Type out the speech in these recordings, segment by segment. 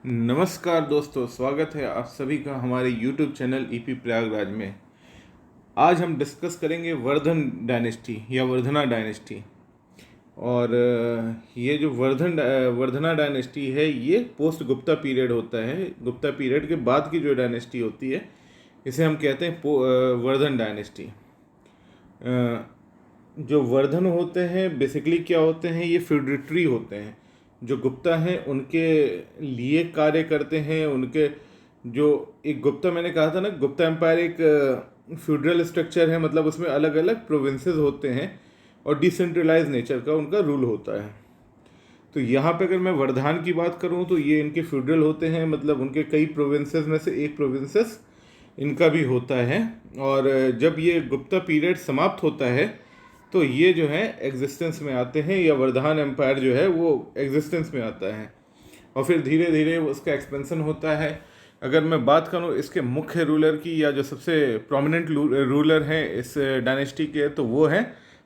नमस्कार दोस्तों, स्वागत है आप सभी का हमारे YouTube चैनल ईपी प्रयागराज में। आज हम डिस्कस करेंगे वर्धन डायनेस्टी या वर्धना डायनेस्टी। और ये जो वर्धना डायनेस्टी है, ये पोस्ट गुप्ता पीरियड होता है। गुप्ता पीरियड के बाद की जो डायनेस्टी होती है, इसे हम कहते हैं वर्धन डायनेस्टी। जो वर्धन होते हैं बेसिकली क्या होते हैं, ये फ्यूडेटरी होते हैं। जो गुप्ता हैं उनके लिए कार्य करते हैं। उनके जो एक गुप्ता, मैंने कहा था ना, गुप्ता एम्पायर एक फ्यूडरल स्ट्रक्चर है, मतलब उसमें अलग अलग प्रोविंसेस होते हैं और डिसेंट्रलाइज नेचर का उनका रूल होता है। तो यहाँ पे अगर मैं वर्धान की बात करूँ तो ये इनके फ्यूडरल होते हैं, मतलब उनके कई प्रोविंसेस में से एक प्रोविंसेस इनका भी होता है। और जब ये गुप्ता पीरियड समाप्त होता है तो ये जो है एग्जिस्टेंस में आते हैं, या वर्धमान एम्पायर जो है वो एग्जिस्टेंस में आता है। और फिर धीरे धीरे उसका एक्सपेंशन होता है। अगर मैं बात करूँ इसके मुख्य रूलर की, या जो सबसे प्रोमिनेंट रूलर हैं इस डायनेस्टी के, तो वो हैं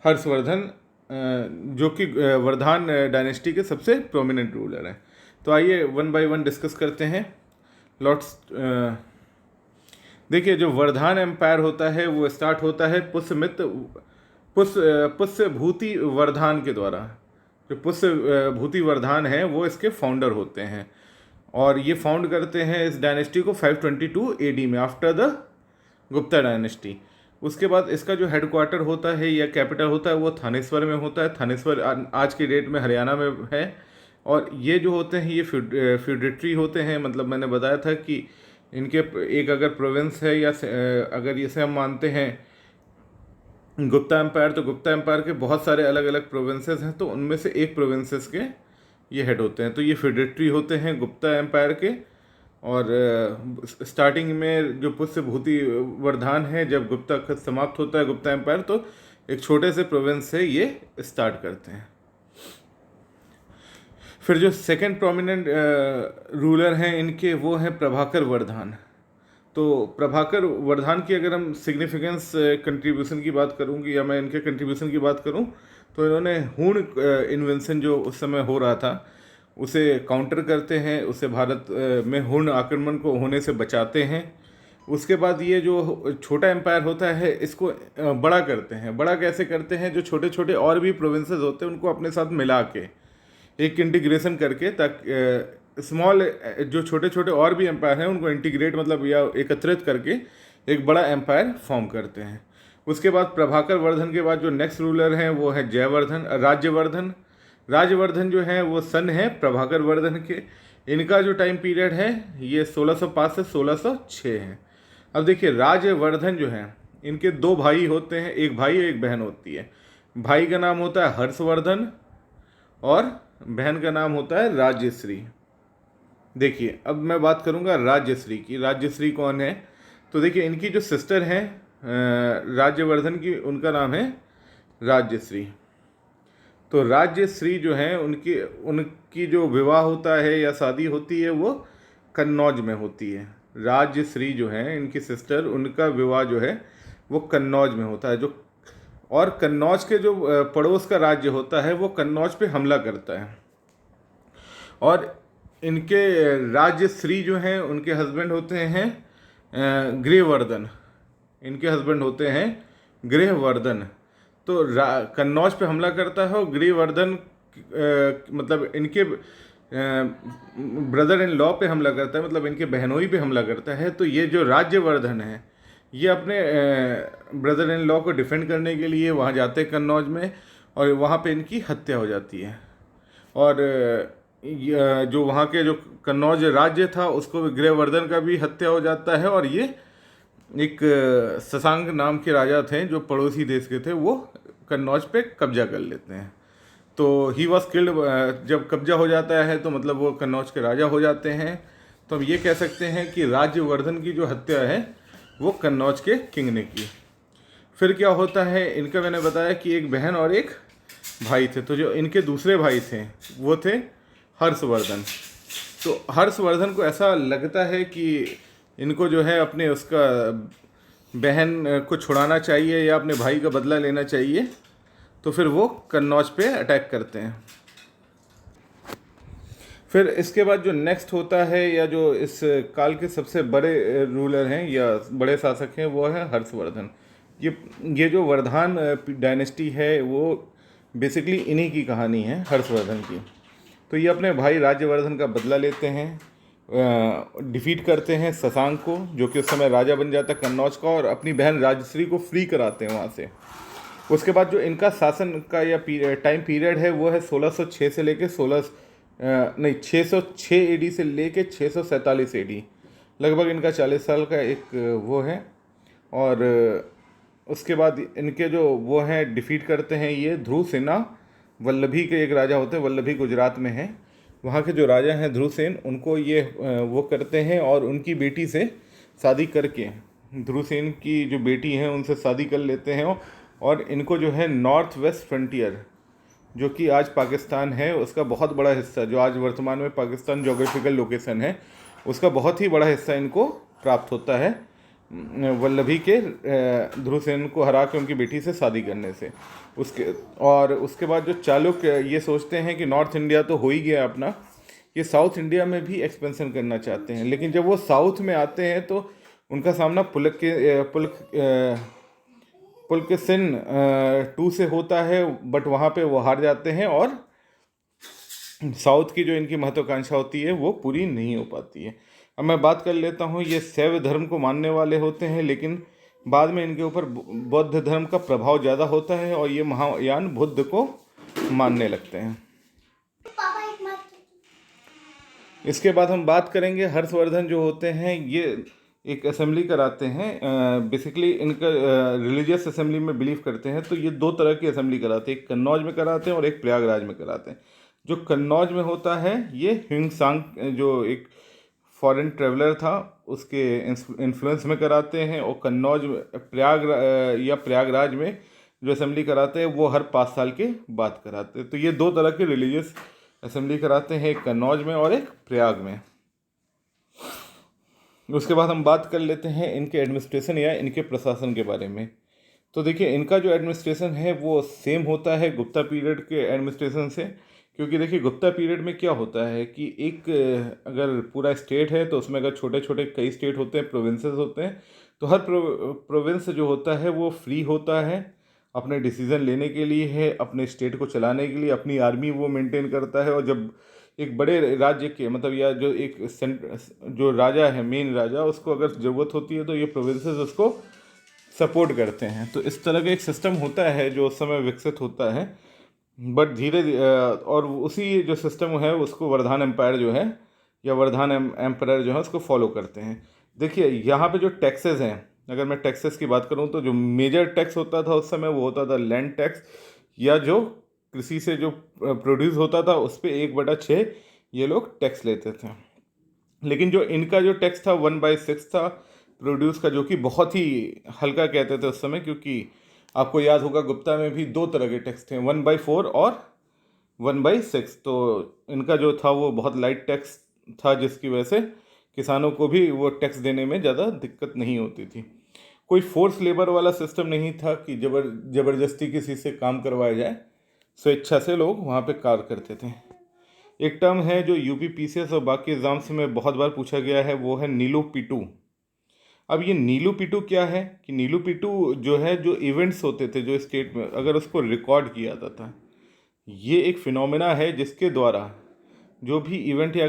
हर्षवर्धन, जो कि वर्धमान डायनेस्टी के सबसे प्रोमिनेंट रूलर हैं। तो आइए वन बाय वन डिस्कस करते हैं। लॉर्ड्स, देखिए, जो वर्धमान एम्पायर होता है वो स्टार्ट होता है पुष्य भूति वर्धान के द्वारा। जो पुष्य भूति वर्धान है वो इसके फाउंडर होते हैं, और ये फाउंड करते हैं इस डायनेस्टी को 522 एडी में, आफ्टर द गुप्ता डायनेस्टी। उसके बाद इसका जो हेडक्वार्टर होता है या कैपिटल होता है वो थानेश्वर में होता है। थानेश्वर आज की डेट में हरियाणा में है। और ये जो होते हैं ये फ्यूडेटरी होते हैं, मतलब मैंने बताया था कि इनके एक अगर प्रोविंस है, या अगर इसे हम मानते हैं गुप्ता एम्पायर, तो गुप्ता एम्पायर के बहुत सारे अलग अलग प्रोविंसेस हैं, तो उनमें से एक प्रोविंसेस के ये हेड होते हैं। तो ये फ्यूडेटरी होते हैं गुप्ता एम्पायर के। और स्टार्टिंग में जो पुष्य भूति वर्धान है, जब गुप्ता खत समाप्त होता है गुप्ता एम्पायर, तो एक छोटे से प्रोविंस से ये स्टार्ट करते हैं। फिर जो सेकंड प्रोमिनेंट रूलर हैं इनके, वो हैं प्रभाकर वर्धान। तो प्रभाकर वर्धान की अगर हम सिग्निफिकेंस कंट्रीब्यूशन की बात करूँगी, या मैं इनके कंट्रीब्यूशन की बात करूँ, तो इन्होंने हूण इन्वेंशन जो उस समय हो रहा था उसे काउंटर करते हैं, उसे भारत में हूण आक्रमण को होने से बचाते हैं। उसके बाद ये जो छोटा एम्पायर होता है इसको बड़ा करते हैं। बड़ा कैसे करते हैं? जो छोटे छोटे और भी प्रोविंसेस होते हैं उनको अपने साथ मिला के एक इंटीग्रेशन करके, तक स्मॉल जो छोटे छोटे और भी एम्पायर हैं उनको इंटीग्रेट, मतलब या एकत्रित करके एक बड़ा एम्पायर फॉर्म करते हैं। उसके बाद प्रभाकर वर्धन के बाद जो नेक्स्ट रूलर हैं वो है राज्यवर्धन। राज्यवर्धन जो है वो सन है प्रभाकर वर्धन के। इनका जो टाइम पीरियड है ये 1605 से 1606 है। अब देखिए, राज्यवर्धन जो है इनके दो भाई होते हैं, एक भाई और एक बहन होती है। भाई का नाम होता है हर्षवर्धन और बहन का नाम होता है राज्यश्री। देखिए, अब मैं बात करूंगा राज्यश्री की। राज्यश्री कौन है? तो देखिए, इनकी जो सिस्टर हैं राज्यवर्धन की, उनका नाम है राज्यश्री। तो राज्यश्री जो है उनकी जो विवाह होता है या शादी होती है वो कन्नौज में होती है। राज्यश्री जो है इनकी सिस्टर, उनका विवाह जो है वो कन्नौज में होता है। जो और कन्नौज के जो पड़ोस का राज्य होता है वो कन्नौज पे हमला करता है। और इनके राज्यश्री जो हैं उनके हस्बैंड होते हैं गृहवर्धन। इनके हस्बैंड होते हैं गृहवर्धन। तो कन्नौज पे हमला करता है, और गृहवर्धन मतलब इनके ब्रदर इन लॉ पे हमला करता है, मतलब इनके बहनोई पे हमला करता है। तो ये जो राज्यवर्धन है ये अपने ब्रदर इन लॉ को डिफेंड करने के लिए वहाँ जाते हैं कन्नौज में, और वहाँ पे इनकी हत्या हो जाती है। और जो वहाँ के जो कन्नौज राज्य था उसको गृहवर्धन का भी हत्या हो जाता है। और ये एक शशांक नाम के राजा थे जो पड़ोसी देश के थे, वो कन्नौज पे कब्जा कर लेते हैं। तो ही वॉज किल्ड। जब कब्जा हो जाता है तो मतलब वो कन्नौज के राजा हो जाते हैं। तो हम ये कह सकते हैं कि राज्यवर्धन की जो हत्या है वो कन्नौज के किंग ने की। फिर क्या होता है, इनका मैंने बताया कि एक बहन और एक भाई थे। तो जो इनके दूसरे भाई थे वो थे हर्षवर्धन। तो हर्षवर्धन को ऐसा लगता है कि इनको जो है अपने उसका बहन को छुड़ाना चाहिए या अपने भाई का बदला लेना चाहिए। तो फिर वो कन्नौज पे अटैक करते हैं। फिर इसके बाद जो नेक्स्ट होता है या जो इस काल के सबसे बड़े रूलर हैं या बड़े शासक हैं वो है हर्षवर्धन। ये ये जो वर्धमान डायनेस्टी है वो बेसिकली इन्हीं की कहानी है, हर्षवर्धन की। तो ये अपने भाई राज्यवर्धन का बदला लेते हैं, डिफीट करते हैं शशांक को, जो कि उस समय राजा बन जाता है कन्नौज का, और अपनी बहन राजश्री को फ्री कराते हैं वहाँ से। उसके बाद जो इनका शासन का या टाइम पीरियड है वो है 1606 से लेके 606 एडी से लेके 647 एडी, लगभग इनका 40 साल का एक वो है। और उसके बाद इनके जो वो हैं डिफीट करते हैं ये ध्रुव सेना, वल्लभी के एक राजा होते हैं, वल्लभी गुजरात में है, वहाँ के जो राजा हैं ध्रुवसेन, उनको ये वो करते हैं और उनकी बेटी से शादी करके ध्रुवसेन की जो बेटी हैं उनसे शादी कर लेते हैं। और इनको जो है नॉर्थ वेस्ट फ्रंटियर, जो कि आज पाकिस्तान है, उसका बहुत बड़ा हिस्सा, जो आज वर्तमान में पाकिस्तान जोग्राफिकल लोकेशन है, उसका बहुत ही बड़ा हिस्सा इनको प्राप्त होता है वल्लभी के ध्रुवसेन को हरा के उनकी बेटी से शादी करने से। उसके बाद जो चालुक्य ये सोचते हैं कि नॉर्थ इंडिया तो हो ही गया अपना, ये साउथ इंडिया में भी एक्सपेंशन करना चाहते हैं। लेकिन जब वो साउथ में आते हैं तो उनका सामना पुलकेशिन II से होता है, बट वहाँ पे वो हार जाते हैं और साउथ की जो इनकी महत्वाकांक्षा होती है वो पूरी नहीं हो पाती है। अब मैं बात कर लेता हूँ, ये शैव धर्म को मानने वाले होते हैं, लेकिन बाद में इनके ऊपर बौद्ध धर्म का प्रभाव ज़्यादा होता है और ये महायान बुद्ध को मानने लगते हैं। इसके बाद हम बात करेंगे हर्षवर्धन जो होते हैं ये एक असेंबली कराते हैं, बेसिकली इनका रिलीजियस असेंबली में बिलीव करते हैं। तो ये दो तरह की असेंबली कराते हैं, एक कन्नौज में कराते हैं और एक प्रयागराज में कराते हैं। जो कन्नौज में होता है ये ह्यूंगसांग जो एक फॉरेन ट्रेवलर था उसके इन्फ्लुएंस में कराते हैं, और कन्नौज प्रयागराज में जो असेंबली कराते हैं वो हर 5 साल के बाद कराते हैं। तो ये दो तरह के रिलीजियस असेंबली कराते हैं, एक कन्नौज में और एक प्रयाग में। उसके बाद हम बात कर लेते हैं इनके एडमिनिस्ट्रेशन या इनके प्रशासन के बारे में। तो देखिए इनका जो एडमिनिस्ट्रेशन है वो सेम होता है गुप्ता पीरियड के एडमिनिस्ट्रेशन से, क्योंकि देखिए गुप्ता पीरियड में क्या होता है कि एक अगर पूरा स्टेट है तो उसमें अगर छोटे छोटे कई स्टेट होते हैं, प्रोविंसेस होते हैं, तो हर प्रोविंस जो होता है वो फ्री होता है अपने डिसीज़न लेने के लिए, है अपने स्टेट को चलाने के लिए, अपनी आर्मी वो मेंटेन करता है। और जब एक बड़े राज्य के मतलब या जो एक जो राजा है मेन राजा, उसको अगर ज़रूरत होती है तो ये प्रोविंसेस उसको सपोर्ट करते हैं। तो इस तरह का एक सिस्टम होता है जो उस समय विकसित होता है, बट धीरे और उसी जो सिस्टम है उसको वर्धमान एम्पायर जो है या वर्धमान एम्पायर जो है उसको फॉलो करते हैं। देखिए यहाँ पे जो टैक्सेस हैं, अगर मैं टैक्सेस की बात करूँ तो जो मेजर टैक्स होता था उस समय वो होता था लैंड टैक्स, या जो कृषि से जो प्रोड्यूस होता था उस पर 1/6 ये लोग टैक्स लेते थे। लेकिन जो इनका जो टैक्स था 1/6 था प्रोड्यूस का, जो कि बहुत ही हल्का कहते थे उस समय, क्योंकि आपको याद होगा गुप्ता में भी 2 तरह के टैक्स थे, 1/4 और 1/6। तो इनका जो था वो बहुत लाइट टैक्स था, जिसकी वजह से किसानों को भी वो टैक्स देने में ज़्यादा दिक्कत नहीं होती थी। कोई फोर्स लेबर वाला सिस्टम नहीं था कि ज़बरदस्ती किसी से काम करवाया जाए, स्वेच्छा से लोग वहाँ पे कार्य करते थे। एक टर्म है जो UPPCS और बाकी एग्जाम्स में बहुत बार पूछा गया है, वो है नीलू पिटू। अब ये नीलू पिटू क्या है कि नीलू पिटू जो है जो इवेंट्स होते थे जो स्टेट में, अगर उसको रिकॉर्ड किया जाता था, ये एक फिनोमेना है जिसके द्वारा जो भी इवेंट या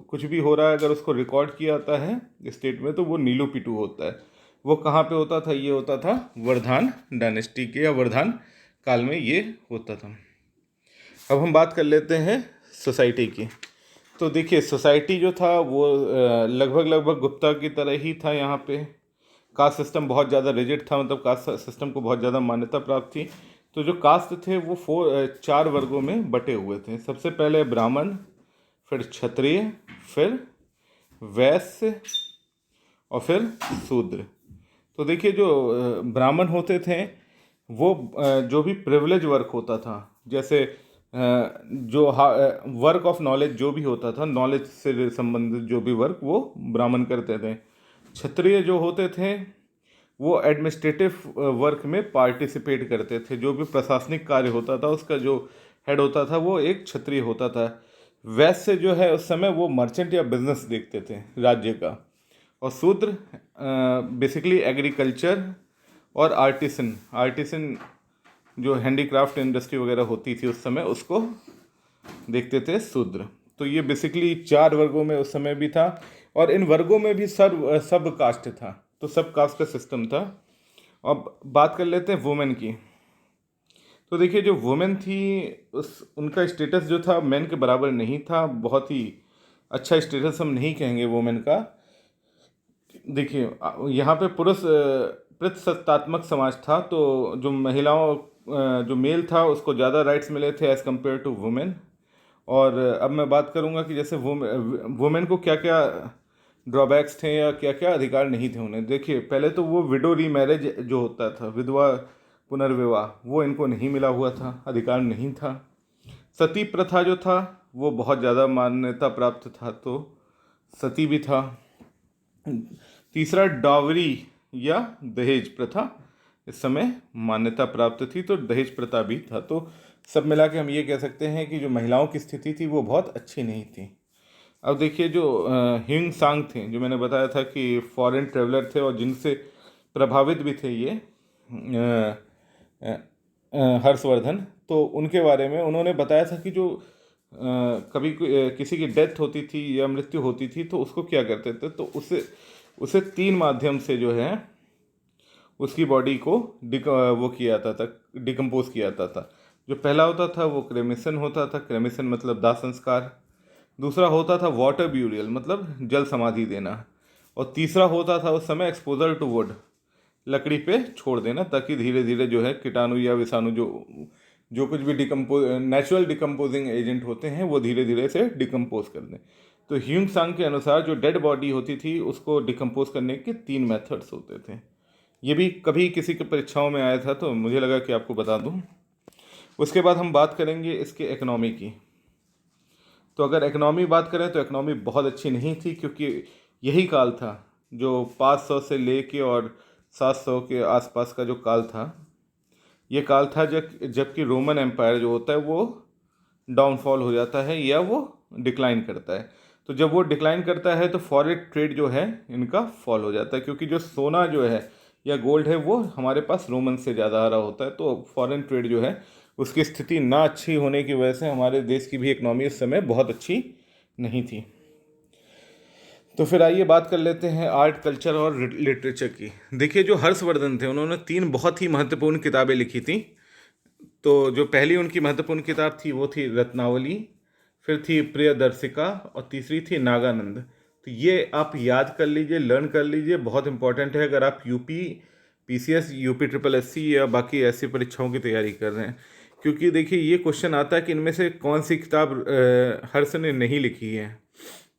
कुछ भी हो रहा है अगर उसको रिकॉर्ड किया जाता है स्टेट में तो वो नीलू पिटू होता है। वो कहाँ पे होता था? ये होता था वर्धमान डायनेस्टी के या वर्धमान काल में ये होता था। अब हम बात कर लेते हैं सोसाइटी की। तो देखिए सोसाइटी जो था वो लगभग गुप्ता की तरह ही था। यहाँ पे कास्ट सिस्टम बहुत ज़्यादा रिजिड था, मतलब कास्ट सिस्टम को बहुत ज़्यादा मान्यता प्राप्त थी। तो जो कास्ट थे वो 4 वर्गों में बटे हुए थे। सबसे पहले ब्राह्मण, फिर क्षत्रिय, फिर वैश्य और फिर शूद्र। तो देखिए जो ब्राह्मण होते थे वो जो भी प्रिविलेज वर्क होता था, जैसे जो वर्क ऑफ नॉलेज जो भी होता था, नॉलेज से संबंधित जो भी वर्क वो ब्राह्मण करते थे। क्षत्रिय जो होते थे वो एडमिनिस्ट्रेटिव वर्क में पार्टिसिपेट करते थे, जो भी प्रशासनिक कार्य होता था उसका जो हेड होता था वो एक क्षत्रिय होता था। वैश्य जो है उस समय वो मर्चेंट या बिजनेस देखते थे राज्य का, और शूद्र बेसिकली एग्रीकल्चर और आर्टिसन जो हैंडीक्राफ्ट इंडस्ट्री वगैरह होती थी उस समय, उसको देखते थे शूद्र। तो ये बेसिकली 4 वर्गों में उस समय भी था, और इन वर्गों में भी सब कास्ट था, तो सब कास्ट का सिस्टम था। अब बात कर लेते हैं वुमेन की। तो देखिए जो वुमेन थी उनका स्टेटस जो था मेन के बराबर नहीं था, बहुत ही अच्छा स्टेटस हम नहीं कहेंगे वुमेन का। देखिए यहाँ पे पुरुष प्रतिसत्तात्मक समाज था, तो जो महिलाओं जो मेल था उसको ज़्यादा राइट्स मिले थे एज़ कम्पेयर टू वुमेन। और अब मैं बात करूँगा कि जैसे वुमेन को क्या क्या ड्रॉबैक्स थे या क्या क्या अधिकार नहीं थे उन्हें। देखिए पहले तो वो विडो रीमैरिज जो होता था, विधवा पुनर्विवाह, वो इनको नहीं मिला हुआ था, अधिकार नहीं था। सती प्रथा जो था वो बहुत ज़्यादा मान्यता प्राप्त था, तो सती भी था। तीसरा डावरी या दहेज प्रथा इस समय मान्यता प्राप्त थी, तो दहेज प्रथा भी था। तो सब मिला के हम ये कह सकते हैं कि जो महिलाओं की स्थिति थी वो बहुत अच्छी नहीं थी। अब देखिए जो ह्यूंग सांग थे, जो मैंने बताया था कि फॉरेन ट्रेवलर थे और जिनसे प्रभावित भी थे ये हर्षवर्धन, तो उनके बारे में उन्होंने बताया था कि जो कभी किसी की डेथ होती थी या मृत्यु होती थी तो उसको क्या करते थे, तो उसे 3 माध्यम से जो है उसकी बॉडी को वो किया जाता था, डिकम्पोज किया जाता था। जो पहला होता था वो क्रेमेशन होता था, क्रेमेशन मतलब दाह संस्कार। दूसरा होता था वाटर ब्यूरियल मतलब जल समाधि देना, और तीसरा होता था उस समय एक्सपोजर टू वुड, लकड़ी पे छोड़ देना, ताकि धीरे धीरे जो है कीटाणु या विषाणु जो कुछ भी नेचुरल डिकम्पोजिंग एजेंट होते हैं वो धीरे धीरे से डिकम्पोज कर दें। तो ह्यूंग सांग के अनुसार जो डेड बॉडी होती थी उसको डिकम्पोज करने के 3 मेथड्स होते थे। ये भी कभी किसी की परीक्षाओं में आया था, तो मुझे लगा कि आपको बता दूं। उसके बाद हम बात करेंगे इसके इकोनॉमी की। तो अगर इकोनॉमी बात करें तो इकोनॉमी बहुत अच्छी नहीं थी, क्योंकि यही काल था जो 500 से लेके और 700 के आसपास का जो काल था, ये काल था जबकि रोमन एम्पायर जो होता है वो डाउनफॉल हो जाता है या वो डिक्लाइन करता है। तो जब वो डिक्लाइन करता है तो फॉरेन ट्रेड जो है इनका फॉल हो जाता है, क्योंकि जो सोना जो है या गोल्ड है वो हमारे पास रोमन से ज़्यादा आ रहा होता है, तो फॉरेन ट्रेड जो है उसकी स्थिति ना अच्छी होने की वजह से हमारे देश की भी इकनॉमी उस समय बहुत अच्छी नहीं थी। तो फिर आइए बात कर लेते हैं आर्ट, कल्चर और लिटरेचर की। देखिए जो हर्षवर्धन थे उन्होंने 3 बहुत ही महत्वपूर्ण किताबें लिखी थी। तो जो पहली उनकी महत्वपूर्ण किताब थी वो थी रत्नावली, फिर थी प्रियदर्शिका, और तीसरी थी नागानंद। तो ये आप याद कर लीजिए, लर्न कर लीजिए, बहुत इंपॉर्टेंट है अगर आप UP PCS, UP triple SC या बाकी ऐसी परीक्षाओं की तैयारी कर रहे हैं। क्योंकि देखिए ये क्वेश्चन आता है कि इनमें से कौन सी किताब हर्ष ने नहीं लिखी है।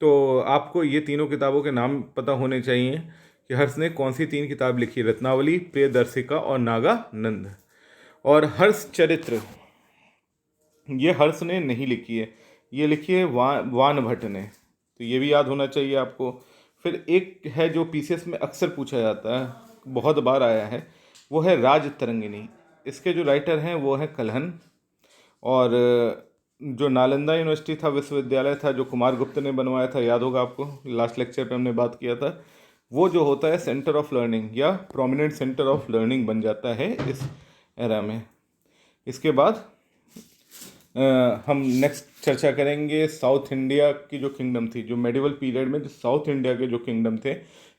तो आपको ये तीनों किताबों के नाम पता होने चाहिए कि हर्ष ने कौन सी 3 किताब लिखी, रत्नावली, प्रियदर्शिका और नागानंद। और हर्ष चरित्र ये हर्ष ने नहीं लिखी है, ये लिखी है वान भट्ट ने, तो ये भी याद होना चाहिए आपको। फिर एक है जो पीसीएस में अक्सर पूछा जाता है, बहुत बार आया है, वो है राज तरंगिणी। इसके जो राइटर हैं वो हैं कल्हन। और जो नालंदा यूनिवर्सिटी था, विश्वविद्यालय था, जो कुमार गुप्त ने बनवाया था, याद होगा आपको, लास्ट लेक्चर पे हमने बात किया था, वो जो होता है सेंटर ऑफ लर्निंग या प्रोमिनेंट सेंटर ऑफ लर्निंग बन जाता है इस एरा में। इसके बाद हम नेक्स्ट चर्चा करेंगे साउथ इंडिया की जो किंगडम थी, जो मेडिवल पीरियड में जो साउथ इंडिया के जो किंगडम थे,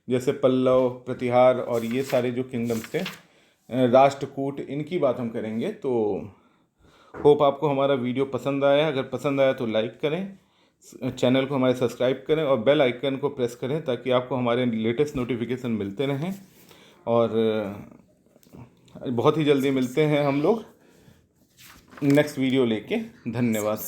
जैसे पल्लव, प्रतिहार और ये सारे जो किंगडम्स थे, राष्ट्रकूट, इनकी बात हम करेंगे। तो होप आपको हमारा वीडियो पसंद आया। अगर पसंद आया तो लाइक करें, चैनल को हमारे सब्सक्राइब करें और बेल आइकन को प्रेस करें ताकि आपको हमारे लेटेस्ट नोटिफिकेशन मिलते रहें। और बहुत ही जल्दी मिलते हैं हम लोग नेक्स्ट वीडियो लेके। धन्यवाद।